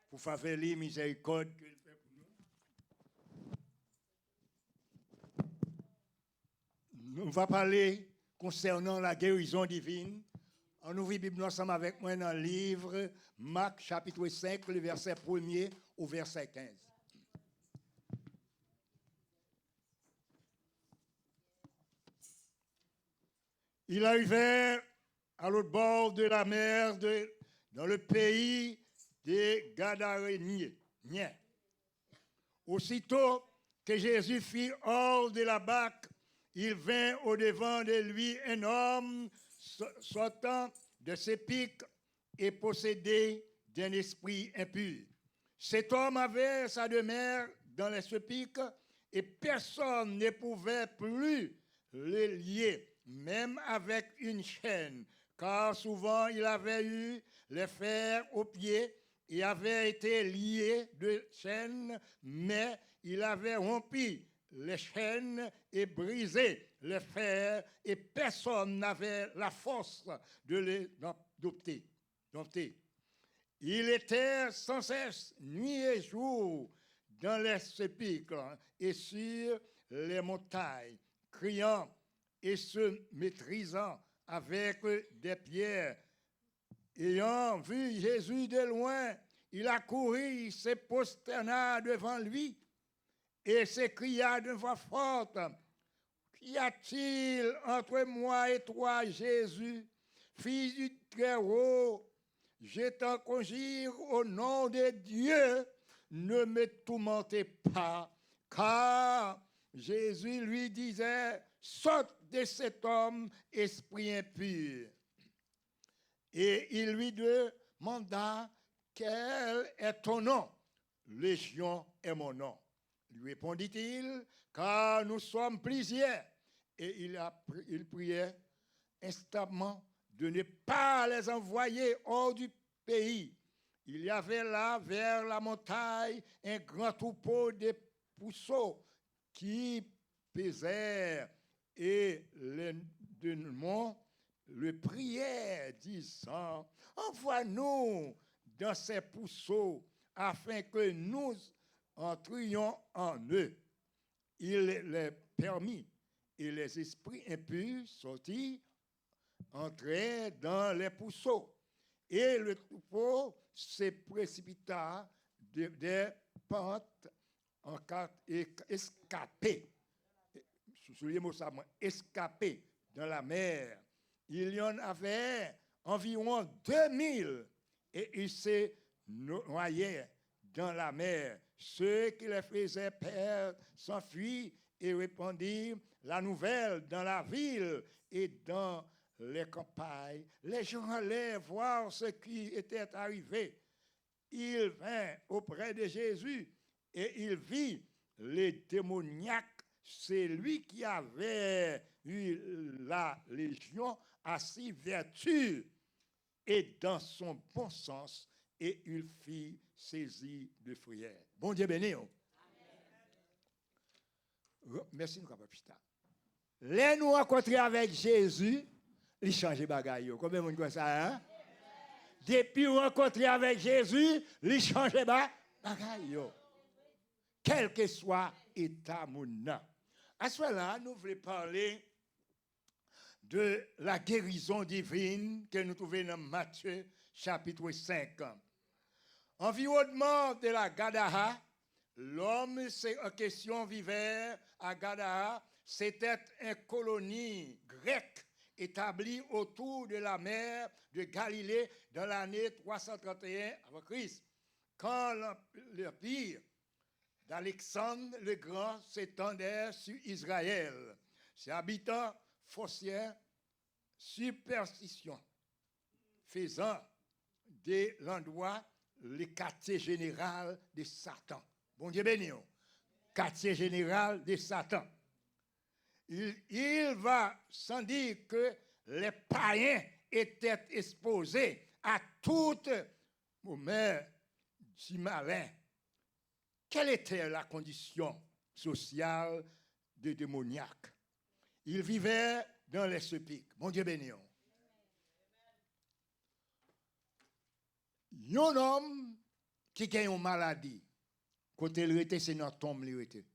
pour faire les miséricordes qu'il fait pour nous. On va parler concernant la guérison divine. On ouvre la Bible ensemble avec moi dans le livre Marc chapitre 5, le verset 1er au verset 15. Il arrivait à l'autre bord de la mer, dans le pays des Gadaréniens. Aussitôt que Jésus fit hors de la barque, il vint au-devant de lui un homme sortant de ses pics et possédé d'un esprit impur. Cet homme avait sa demeure dans les pics et personne ne pouvait plus le lier, même avec une chaîne, car souvent il avait eu les fers aux pieds et avait été lié de chaînes, mais il avait rompu les chaînes et brisé les fers, et personne n'avait la force de les dompter. Il était sans cesse, nuit et jour, dans les sépulcres et sur les montagnes, criant et se maîtrisant avec des pierres. Ayant vu Jésus de loin, il accourut, il se prosterna devant lui et s'écria d'une voix forte, « Qu'y a-t-il entre moi et toi, Jésus, fils du Très-Haut? Je t'en conjure au nom de Dieu, ne me tourmentez pas. » Car Jésus lui disait, « Saute de cet homme, esprit impur. » Et il lui demanda, « Quel est ton nom? Légion est mon nom. » Lui répondit-il, « Car nous sommes plusieurs. » Et il priait instamment de ne pas les envoyer hors du pays. Il y avait là, vers la montagne, un grand troupeau de pousseaux qui pesèrent, et les démons le prièrent, disant, « Envoie-nous dans ces pousseaux, afin que nous entrions en eux. » Il les permit, et les esprits impurs sortis, entrèrent dans les pousseaux, et le troupeau se précipita des pentes en escapées. Soulignez-moi ça, escapées dans la mer. Il y en avait environ 2000, et ils se noyaient dans la mer. Ceux qui les faisaient perdre s'enfuirent et répandirent la nouvelle dans la ville et dans les campagnes. Les gens allaient voir ce qui était arrivé. Il vint auprès de Jésus et il vit les démoniaques, c'est lui qui avait eu la légion, assis vertu et dans son bon sens, et il fit saisir de frayeur. Bon Dieu béni. Merci, nous capable pita. Les nous rencontrer avec Jésus, il change bagaille. Combien de monde comme ça, hein? Depuis rencontrer avec Jésus, il change bagaille. Quel que soit l'état mon. À ce moment-là, nous voulons parler de la guérison divine que nous trouvons dans Matthieu chapitre 5. Environnement de la Gadara, l'homme c'est en question vivait à Gadara, c'était une colonie grecque établie autour de la mer de Galilée dans l'année 331 avant Christ. Quand l'empire d'Alexandre le Grand s'étendait sur Israël, ses habitants forcèrent superstition, faisant de l'endroit le quartier général de Satan. Bon Dieu béni. Quartier général de Satan. Il va sans dire que les païens étaient exposés à toute moment du malin. Quelle était la condition sociale des démoniaques? Ils vivaient dans les sépulcres. Mon Dieu béni. Un homme qui a une maladie, côté le rete, c'est notre tombe le rete.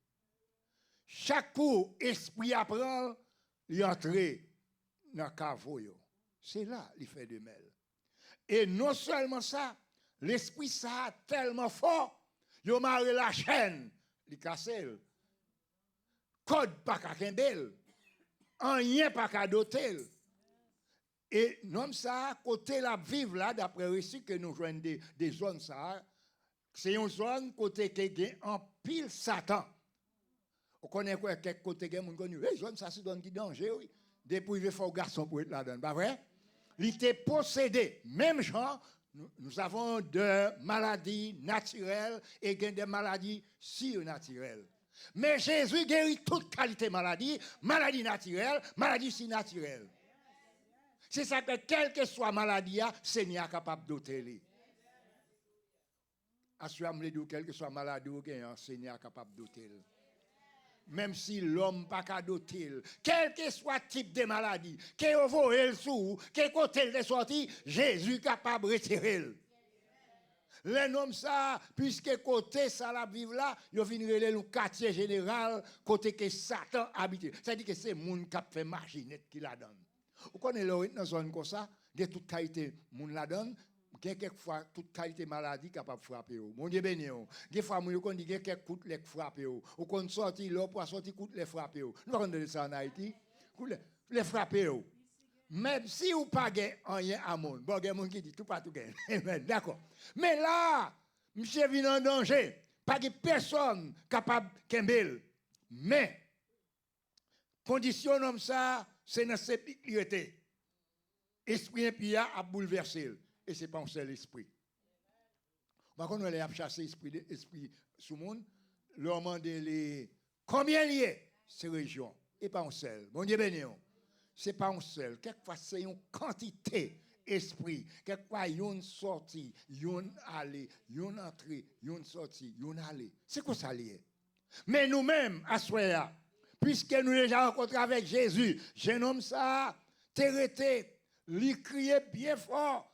Chaque coup, esprit apprend, il entre dans le caveau. C'est là qu'il fait de mêle. Et non seulement ça, l'esprit ça tellement fort, il marre la chaîne, il casse. Code pas qu'à Kembel, rien pas qu'à dotel. Et non ça, côté la vivre là, d'après récit que nous jouons des zones ça, c'est une zone côté qui est en pile Satan. On connaît quoi, quelques côtés qui est connu. Les zones ça, c'est une qui danger, oui. Depuis il faut garçon pour être là-dedans, pas vrai? Il était possédé. Même genre, nous avons des maladies naturelles et des maladies surnaturelles. Mais Jésus guérit toute qualité de maladie, maladie naturelle, maladie surnaturelle. C'est ça que quelle que soit maladie, Seigneur est capable d'ôter. Assurément, quelle que soit maladie, Seigneur est capable d'ôter. Même si l'homme pas qu'à doter, quel que soit type de maladie, qu'il voit le sous, quel côté de sorti, Jésus est capable de retirer. Les hommes ça, puisque côté ça la vivre là, ils viennent le quartier général, côté que Satan habite. C'est-à-dire que c'est moun qui fait machinette qui la donne. Vous connaissez dans zone comme ça, de toute qualité moun la donne. Quelquefois, toute qualité maladie capable de frapper. Mon Dieu béni. Des fois, on dit que quelques coups les frapper. Ou qu'on sorti là pour sortir coups les frapper. Nous avons de ça en Haïti. Les frapper. Même si vous pas rien à mon, bon, il y a monde qui dit tout pas tout gain. D'accord. Mais là, monsieur vient en danger. Pas de personne capable de kembel. Mais condition comme ça, c'est dans cette sécurité. Esprit impie a bouleversé. Et ce n'est pas un seul esprit. Par contre, on a chassé l'esprit sous le monde. Leur demander les combien il y a ces régions. Et pas un seul. Bon Dieu béni. Ce n'est pas un seul. Quelquefois, c'est une quantité d'esprit. Quelquefois, il y a une sortie, il y a une allée, il y a une entrée, il y a une sortie, il y a une allée. C'est quoi ça lié? Mais nous-mêmes, à Soya, puisque nous déjà rencontré avec Jésus, jeune homme ça, t'arrêté, lui crier bien fort.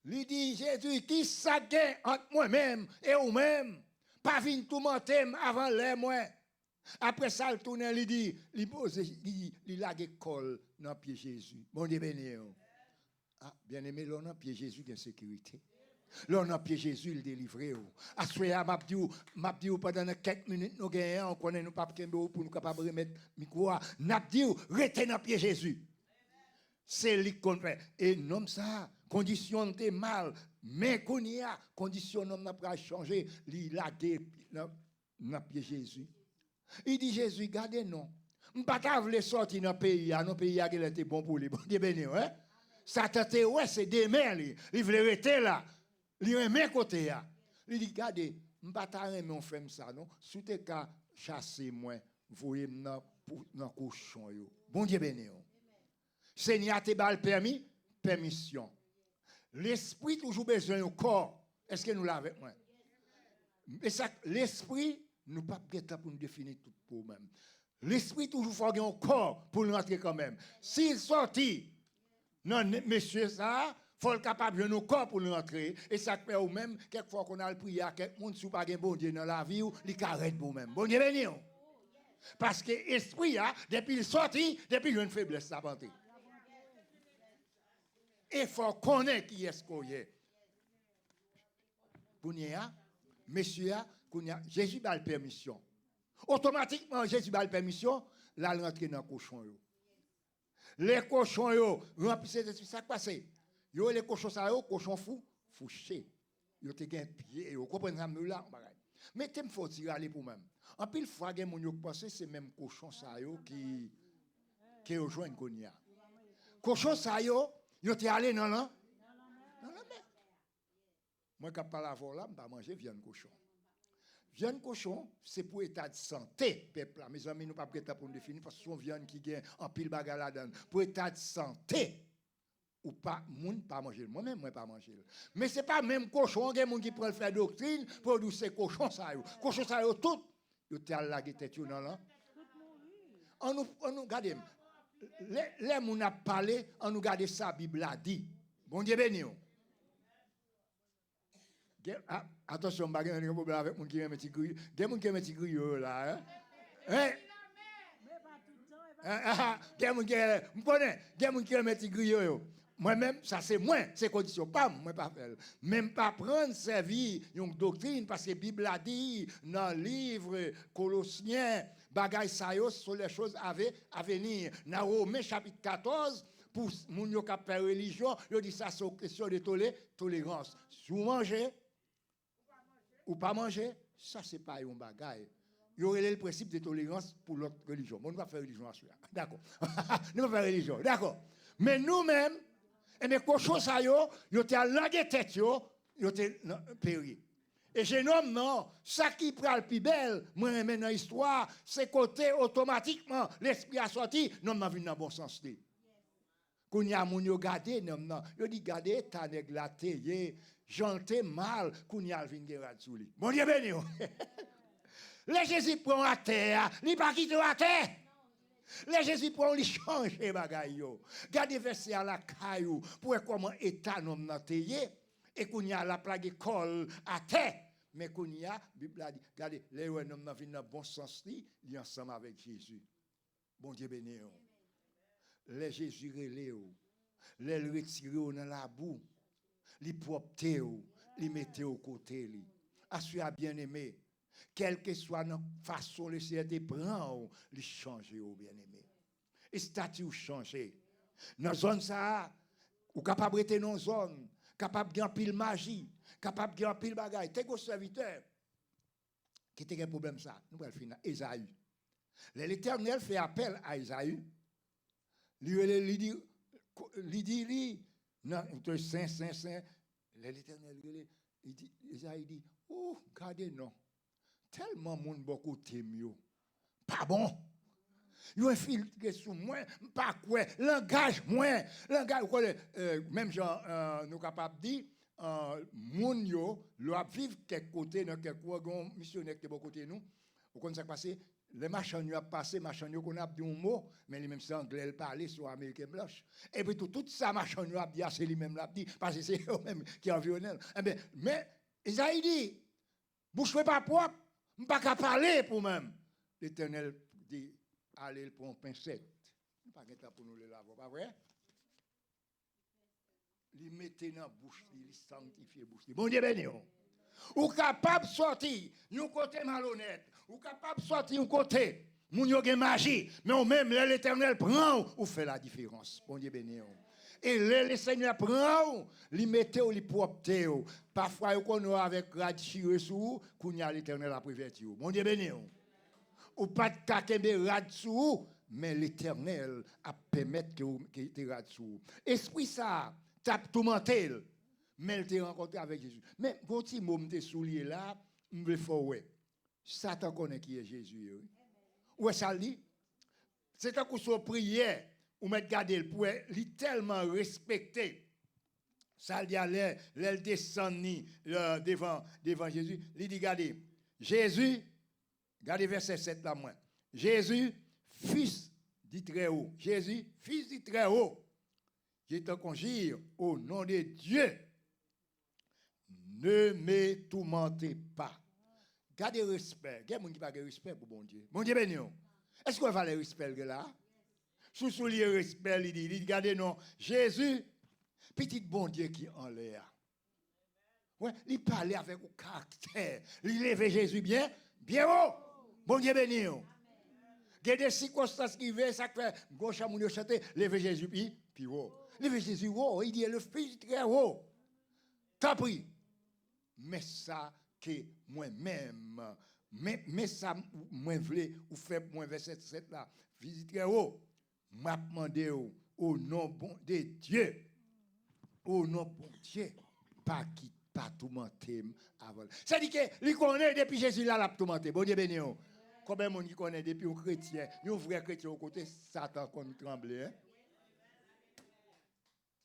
Lui dit, Jésus, qui s'agaie entre moi-même et vous-même? Pas venir tout mentir avant les moi. Après ça, il tourne, il dit, il pose, il lague col dans le pied Jésus. Bon Dieu béni. Ah, bien aimé, là, dans le pied Jésus, il y a sécurité. Là, dans le pied Jésus, il délivre. À ce moment-là, m'a dit, pendant quelques minutes, nous gagnons, on connaît nous pas pour nous capables de remettre le micro. N'a dit, restez dans le pied Jésus. C'est lui qu'on fait. Et non, ça, condition de mal, mais qu'on y a, condition non n'a pas changé, il a dans pied Jésus. Il dit Jésus, gardez non. On pas voulu sortir dans le pays, dans le pays qui était bon pour lui. Bon Dieu béni, hein? Ça tente ouais, c'est des mères, il voulait rester là. Il remet côté là. Il dit gardez, on pas remettre mon frère ça non, sous tes cas chasser moi, voyez dans cochon yo. Bon Dieu béni. Seigneur te bal permis, permission. L'esprit toujours besoin du corps. Est-ce que nous l'avons avec moi? Et ça, l'esprit, nous pas peut-être pour nous définir tout pour nous-mêmes. L'esprit toujours faut un corps pour nous entrer quand même. S'il sortit, non, monsieur, ça, faut le capable de nos corps pour nous entrer. Et ça fait ou même, quelquefois qu'on a le prier à quelqu'un, si vous pas un bon Dieu dans la vie, il carrette pour vous-même. Bon Dieu béni. Parce que l'esprit, depuis il sorti, depuis il a une faiblesse, ça va entrer. Il faut connaître qui est-ce qu'on est. Monsieur, Jésus a la permission. Automatiquement, Jésus a la permission, là, il rentre dans le cochon. Les cochons, c'est ça qui passe. Les cochons, cochons fous, fouché. Ils ont un pied, vous comprenez ça, là. Mais il faut tirer aller pour même. En pile fois, il y a des gens qui pensent que c'est même cochon qui rejoint le Konya. Cochon, ça y est. Ils sont allés dans la mer. Moi, quand je parle à vous là, je ne vais pas manger viande cochon. Viande cochon, c'est pour l'état de santé, peuple. Mes amis, nous ne pouvons pas pour nous définir parce que c'est une viande qui gagne en pile bagarre là-dedans. Pour l'état de santé, ou pas, moun pas manger. Moi-même, moi pas manger. Mais ce n'est pas même cochon, il y a des gens qui prennent faire doctrine pour dire c'est cochon ça. Cochon ça, tout. Ils sont allés la tête dans la. On nous regarde. Les gens qui ont parlé, on nous garde ça, la Bible a dit. Bon Dieu béni. Attention, je n'ai pas de problème avec mon qui aime petit grillot. Il y a des gens qui aiment petit grillot là. Hein? Il y a des gens qui aiment petit grillot. Moi-même, ça c'est moi, c'est condition. Pas moi, pas faire. Même pas prendre, servir une doctrine, parce que la Bible a dit dans le livre Colossiens, bagaille ça sur les choses à venir. Dans Romains chapitre 14, pour les gens qui ont fait religion, ils disent ça c'est une question de tolérance. Si vous mangez, ou pas manger, ça c'est pas un bagaille. Il y aurait le principe de tolérance pour l'autre religion. Moi, nous ne pas faire religion à celui-là. D'accord. Nous ne pas faire religion. D'accord. Mais nous-mêmes, et mes cochons, ça y est à la tête, ils étaient péri. Et jeune homme, non, ça qui prend le plus belle, moi, dans l'histoire, c'est côté automatiquement, l'esprit a sorti, non, m'a vu dans le bon sens. Quand il y a mon yo gardé, non, il dit, gardez, t'as néglaté, j'entends mal, quand il y a le vingérat sous lui. Bon Dieu béni. Les Jésus prend à terre, il pas quitter à terre. Les Jésus prend lui changer bagaille yo. Gardez verset à la caillou pour comment état non nateye et qu'on y a la plague école à terre. Mais qu'on y a Bible a dit regardez les homme n'a vinn dans bon sens li ensemble avec Jésus. Bon Dieu béni. Les Jésus relé les retirer dans la boue, li propter li mettre au côté li. Assure bien-aimé. Quelle que soit notre façon de se prendre, les changer au bien-aimé. Et statut changer. Dans zone ça, ou capable d'être dans zone, capable de gagner pile magie, capable de gagner pile bagaille. T'es un serviteur qui a un problème ça. Nous allons finir. Esaü. L'Éternel fait appel à Esaü. Lui dit, non, saint. L'Éternel il dit, Esaü dit, oh, regardez non. Tellement moun beaucoup t'aime pas bon. Yo infiltré sous moi, pas quoi, langage même genre nous capable dire moun yo l'a vivre quelque côté dans quelque wagon missionnaire qui est beaucoup côté nous. Vous connaissez ça passé les machins yo a passé machins yo qu'on a dit un mot mais les mêmes c'est anglais parler sur américain blanche. Et puis tout ça machins yo a dit c'est lui même l'a dit parce que c'est eux même qui environné. Mais Isaïe dit bouche pas propre. Je ne peux pas parler pour même. L'Éternel dit, allez pour un pincette. Je ne peux pas pour nous le laver, pas vrai? Il mettait dans la bouche, il sanctifie la bouche. Bon Dieu béni. Ou capable de sortir, nous côté malhonnête. Ou capable de sortir, un côté, nous avons magie. Mais au même, l'Éternel prend ou fait la différence. Bon Dieu béni. Et le Seigneur prend, il mette ou il propte. Parfois, on a avec radchire sous, qu'on y a l'Éternel a préverti. Mon Dieu béni. Ou pas de kakembe radsou, mais l'Éternel a permettre que tu radsou. Esprit ça, t'as tout menté, mais il t'a rencontré avec Jésus. Mais quand tu m'as soulié là, je veux faire Satan connaît qui est Jésus. Où est ça dit? C'est un coup sur prière. Ou mettre garder le pour lui tellement respecté. Ça dit à l'aile descend devant Jésus. Il dit regardez, Jésus, regardez verset 7 là moins. Jésus, fils du Très-Haut. Jésus, fils du Très-Haut. Je te conjure au nom de Dieu. Ne me tourmentez pas. Gardez respect. Il y a des gens qui n'ont pas de respect pour bon Dieu. Bon Dieu béni. Est-ce qu'on va le respect là? Sous le respect, il dit, regardez non, Jésus, petit bon Dieu qui en l'air. Ouais, il parlait avec un caractère. Il levait Jésus bien haut. Bon Dieu béni. Il y a des circonstances qui viennent, ça fait, gauche à mon chanter, lever Jésus puis haut. Lever Jésus haut, il dit, le fils très haut. T'as pris. Mais ça, que moi-même, mais ça, moi, voulais, ou fait, moi, verset 7 là, fils très haut. M'a demandé au nom bon de Dieu, au nom bon Dieu, pas tourmenter avant. Ça dit que il connaît depuis Jésus là l'a tourmenté. Bon Dieu béni. Combien de monde qui connaît depuis un chrétien, un vrai chrétien au côté Satan qu'on tremble. Hein?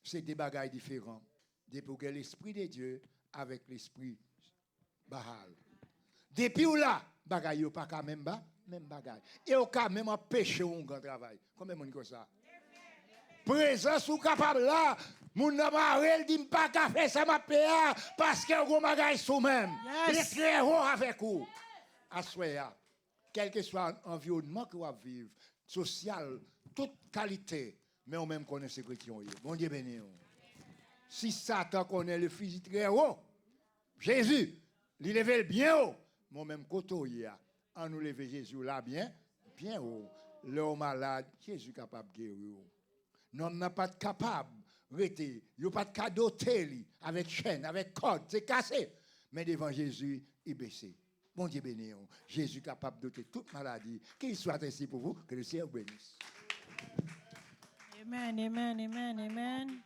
C'est des bagages différents. Depuis que l'esprit de Dieu avec l'esprit Baal. Depuis là, bagaille pas quand même bagaille. Et au cas même empêcher un grand travail. Combien de monde comme ça? Présence ou capable là, Moun nan marel dit pas qu'à faire ça m'a payé parce que gros bagage sous même. Les très haut avec vous. Assoya. Quel que soit l'environnement que vous vivez, social, toute qualité, mais on même connaît ce chrétien. Bon Dieu béni. Si Satan connaît le fusil très haut, Jésus, il lève bien haut. Moi même koto ya, en nous lever Jésus là bien haut. L'homme malade, Jésus capable de guérir. Non, n'a pas capable rester, il pas de cadeau avec chaîne, avec corde, c'est cassé. Mais devant Jésus, il baissé. Bon Dieu béni. Jésus capable de toute maladie. Qu'il soit ainsi pour vous, que le Seigneur bénisse. Amen, amen, amen, amen.